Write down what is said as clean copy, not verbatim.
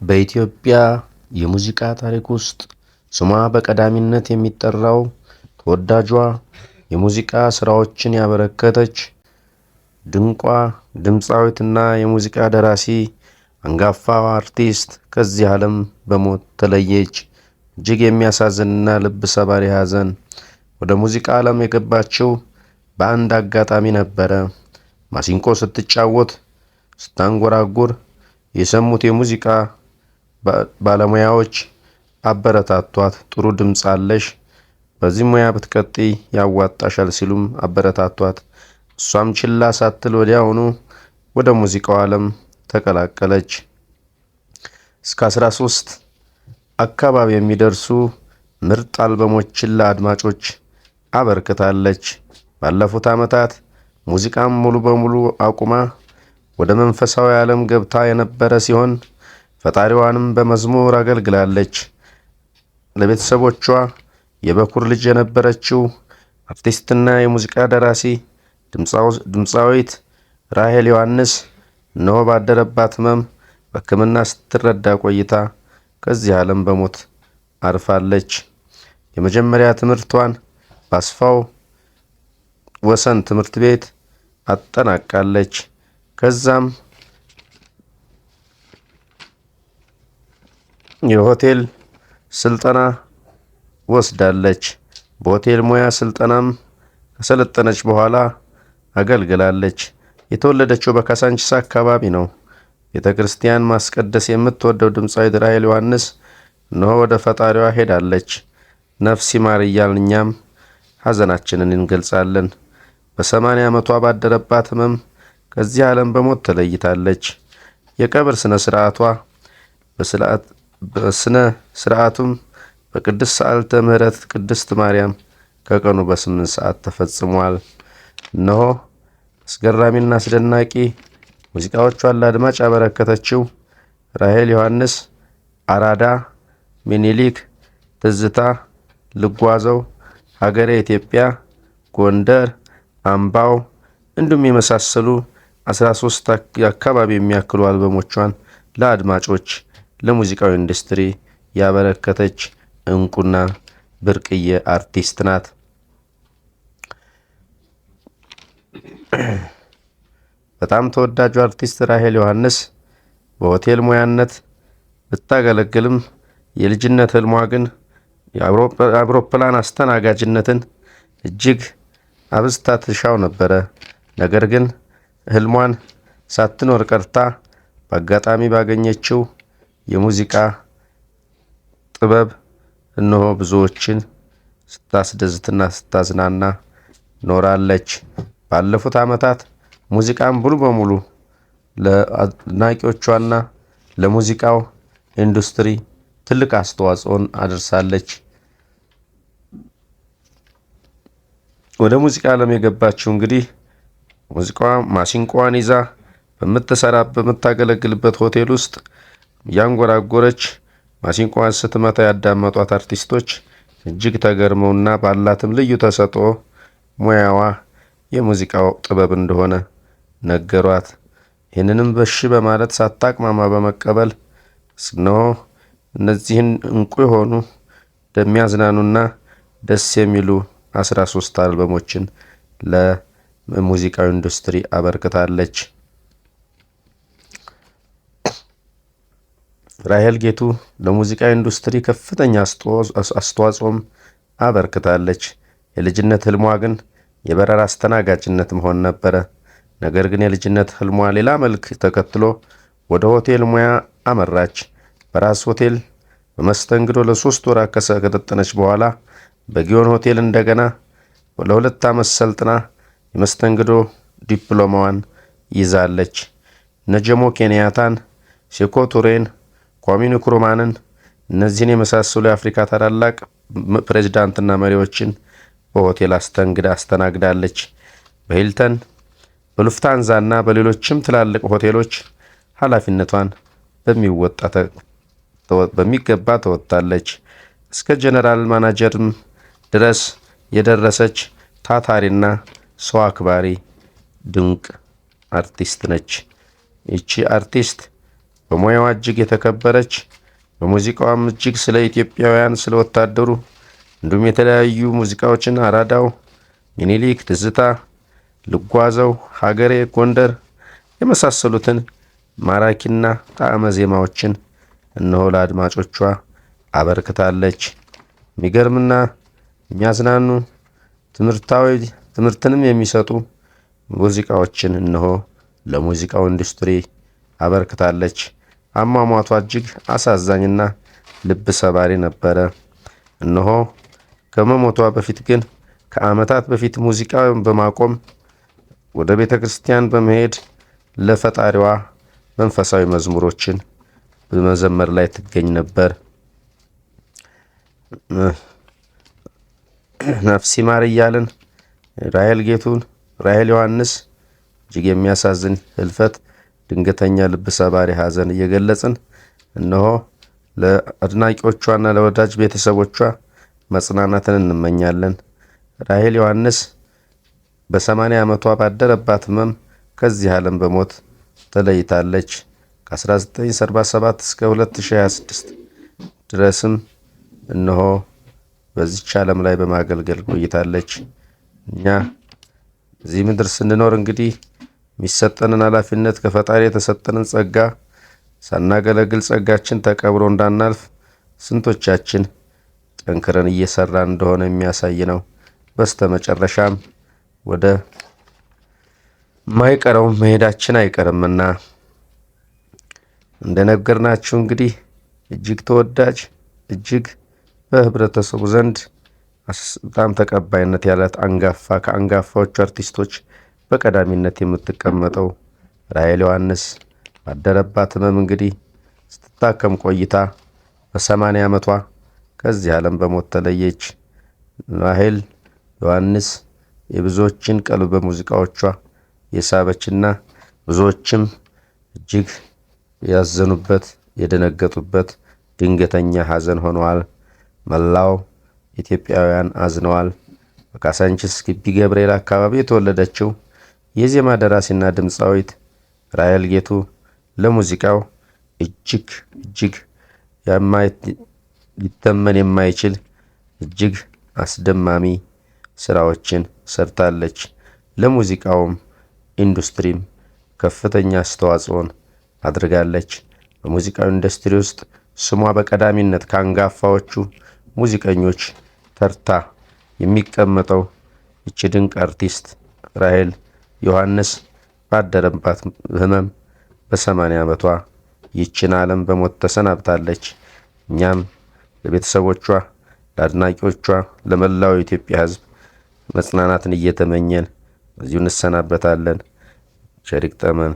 በኢትዮጵያ የሙዚቃ ታሪክ ውስጥ ስሟ በቀዳሚነት የሚጠራው ተወዳጇ የሙዚቃ ስራዎችን ያበረከተች ድንቋ ድምፃዊትና የሙዚቃ ደራሲ አንጋፋዋ አርቲስት ከዚህ ዓለም በሞት ተለየች። እጅግ የሚያሳዝንና ልብ ሰባሪ ሐዘን። ወደ ሙዚቃ ዓለም የገባችው በአንድ አጋጣሚ ነበረ። ማሲንቆ ስትጫወት ስታንጎራጉር የሰሙት የሙዚቃ ባለሙያዎች አበረታቷት። ጥሩ ድምጽ አለሽ፣ በዚህ ሙያ ብትቀጥይ ያዋጣሻል ሲሉም አበረታቷት። እሷም ችላ ሳትል ወዲያውኑ ወደ ሙዚቃው ዓለም ተቀላቀለች። እስከ 13 አካባቢ የሚደርሱ ምርጥ አልበሞችን ለአድማጮች አበርክታለች። ባለፉት ዓመታት ሙዚቃም ሙሉ በሙሉ አቁማ ወደ መንፈሳዊ ዓለም ገብታ የነበረ ሲሆን ፈጣሪዋንም በመዝሙር አገልግላለች። ለቤተሰቦቿ የበኩር ልጅ የነበረችው አርቲስትና የሙዚቃ ደራሲ ድምፃዊት ራሄል ዮሐንስ እነሆ ባደረባት ሕመም በሕክምና ስትረዳ ቆይታ ከዚህ ዓለም በሞት አርፋለች። የመጀመሪያ ትምህርቷን በአስፋው ወሰን ትምህርት ቤት አጠናቃለች። ከዛም የሆቴል ስልጠና ወስዳለች። በሆቴል ሙያ ስልጠናም ከሰለጠነች በኋላ አገልግላለች። የተወለደችው በካሳንቺስ አካባቢ ነው። ቤተክርስቲያን ማስቀደስ የምትወደው ድምፃዊት ራሄል ዮሐንስ እነሆ ወደ ፈጣሪዋ ሄዳለች። ነፍስ ይማር እያልን እኛም ሐዘናችንን እንገልጻለን። በ80 ዓመቷ ባደረባት ሕመም ከዚህ ዓለም በሞት ተለይታለች። የቀብር ስነ ስርዓቱም በቅድስት ሰዓልተ ምሕረት ቅድስት ማርያም ከቀኑ በ8 ሰዓት ተፈጽሟል። እነሆ አስገራሚና አስደናቂ ሙዚቃዎቿን ለአድማጭ ያበረከተችው ራሄል ዮሐንስ አራዳ፣ ሚኒሊክ፣ ትዝታ፣ ልጓዘው፣ ሀገሬ ኢትዮጵያ፣ ጎንደር፣ አምባው እንዲሁም የመሳሰሉ 13 አካባቢ የሚያክሉ አልበሞቿን ለአድማጮች ለሙዚቃው ኢንዱስትሪ ያበረከተች እንቁና ብርቅዬ አርቲስት ናት። በጣም ተወዳጁ አርቲስት ራሄል ዮሐንስ በሆቴል ሙያነት ብታገለግልም የልጅነት ህልሟ ግን የአውሮፕላን አስተናጋጅነትን እጅግ አብዝታ ትሻው ነበረ። ነገር ግን ህልሟን ሳትኖር ቀርታ በአጋጣሚ ባገኘችው የሙዚቃ ጥበብ እነሆ ብዙዎችን ስታስደስትና ስታዝናና ኖራለች። ባለፉት ዓመታት ሙዚቃን ሙሉ በሙሉ ለአድናቂዎቿና ለሙዚቃው ኢንዱስትሪ ትልቅ አስተዋጽኦን አድርሳለች። ወደ ሙዚቃ ዓለም የገባችው እንግዲህ ሙዚቃዋ ማሲንቆዋን ይዛ በምታገለግልበት ሆቴል ውስጥ ያንጎራጎረች ማሲንቆዋን ስትመታ ያዳመጧት አርቲስቶች እጅግ ተገርመውና ባላትም ልዩ ተሰጥኦ ሙያዋ የሙዚቃው ጥበብ እንደሆነ ነገሯት። ይህንንም በሺ በማለት ሳታቅማማ በመቀበል እነሆ እነዚህን እንቁ የሆኑ እንደሚያዝናኑና ደስ የሚሉ 13 አልበሞችን ለሙዚቃው ኢንዱስትሪ አበርክታለች። ራሄል ጌቱ ለሙዚቃ ኢንዱስትሪ ከፍተኛ አስተዋጽኦም አበርክታለች። የልጅነት ህልሟ ግን የበረራ አስተናጋጅነት መሆን ነበረ። ነገር ግን የልጅነት ህልሟ ሌላ መልክ ተከትሎ ወደ ሆቴል ሙያ አመራች። በራስ ሆቴል በመስተንግዶ ለ3 ወራት ከሰለጠነች በኋላ በጊዮን ሆቴል እንደገና ለ2 ዓመት ሰልጥና የመስተንግዶ ዲፕሎማዋን ይዛለች። ነጀሞ ኬንያታን፣ ሴኮ ቱሬን፣ ኳሚ ንክሩማንን እነዚህን የመሳሰሉ የአፍሪካ ታላላቅ ፕሬዝዳንትና መሪዎችን በሆቴል አስተናግዳለች። በሂልተን፣ በሉፍታንዛና በሌሎችም ትላልቅ ሆቴሎች ኃላፊነቷን በሚገባ ተወጥታለች። እስከ ጀነራል ማናጀርም ድረስ የደረሰች ታታሪና ሰው አክባሪ ድንቅ አርቲስት ነች። ይቺ አርቲስት በሙያዋ እጅግ የተከበረች፣ በሙዚቃዋም እጅግ ስለ ኢትዮጵያውያን፣ ስለ ወታደሩ እንዲሁም የተለያዩ ሙዚቃዎችን አራዳው፣ ሚኒሊክ፣ ትዝታ፣ ልጓዘው፣ ሀገሬ፣ ጎንደር የመሳሰሉትን ማራኪና ጣዕመ ዜማዎችን እነሆ ለአድማጮቿ አበርክታለች። የሚገርምና የሚያዝናኑ ትምህርትንም የሚሰጡ ሙዚቃዎችን እነሆ ለሙዚቃው ኢንዱስትሪ አበርክታለች። አሟሟቷ እጅግ አሳዛኝና ልብ ሰባሪ ነበረ። እነሆ ከመሞቷ በፊት ግን ከዓመታት በፊት ሙዚቃውን በማቆም ወደ ቤተ ክርስቲያን በመሄድ ለፈጣሪዋ መንፈሳዊ መዝሙሮችን በመዘመር ላይ ትገኝ ነበር። ነፍስ ይማር እያልን ራሔል ዮሐንስ እጅግ የሚያሳዝን ህልፈት፣ ድንገተኛ ልብ ሰባሪ ሐዘን እየገለጽን እነሆ ለአድናቂዎቿና ለወዳጅ ቤተሰቦቿ መጽናናትን እንመኛለን። ራሔል ዮሐንስ በ80 ዓመቷ ባደረባት ህመም ከዚህ ዓለም በሞት ተለይታለች። ከ1977 እስከ 2026 ድረስም እነሆ በዚች ዓለም ላይ በማገልገል ቆይታለች። እኛ እዚህ ምድር ስንኖር እንግዲህ የሚሰጠንን ኃላፊነት ከፈጣሪ የተሰጠንን ጸጋ ሳናገለግል ጸጋችን ተቀብሮ እንዳናልፍ ስንቶቻችን ጠንክረን እየሰራን እንደሆነ የሚያሳይ ነው። በስተመጨረሻም ወደ ማይቀረው መሄዳችን አይቀርምና እንደነገርናችሁ እንግዲህ እጅግ ተወዳጅ፣ እጅግ በህብረተሰቡ ዘንድ በጣም ተቀባይነት ያላት ከአንጋፋዎቹ አርቲስቶች በቀዳሚነት የምትቀመጠው ራሔል ዮሐንስ ባደረባት ህመም እንግዲህ ስትታከም ቆይታ በ80 ዓመቷ ከዚህ ዓለም በሞት ተለየች። ራሔል ዮሐንስ የብዙዎችን ቀልብ በሙዚቃዎቿ የሳበችና ብዙዎችም እጅግ ያዘኑበት፣ የደነገጡበት ድንገተኛ ሐዘን ሆነዋል። መላው ኢትዮጵያውያን አዝነዋል። በካሳንቺስ ግቢ ገብርኤል አካባቢ የተወለደችው የዜማ ደራሲና ድምፃዊት ራሔል ጌቱ ለሙዚቃው እጅግ ሊተመን የማይችል እጅግ አስደማሚ ስራዎችን ሰርታለች። ለሙዚቃውም ኢንዱስትሪም ከፍተኛ አስተዋጽኦን አድርጋለች። በሙዚቃው ኢንዱስትሪ ውስጥ ስሟ በቀዳሚነት ከአንጋፋዎቹ ሙዚቀኞች ተርታ የሚቀመጠው እቺ ድንቅ አርቲስት ራሔል ዮሐንስ ባደረባት ህመም በ80 ዓመቷ ይችን ዓለም በሞት ተሰናብታለች። እኛም ለቤተሰቦቿ፣ ለአድናቂዎቿ፣ ለመላው የኢትዮጵያ ሕዝብ መጽናናትን እየተመኘን በዚሁ እንሰናበታለን። ቸር ይግጠመን።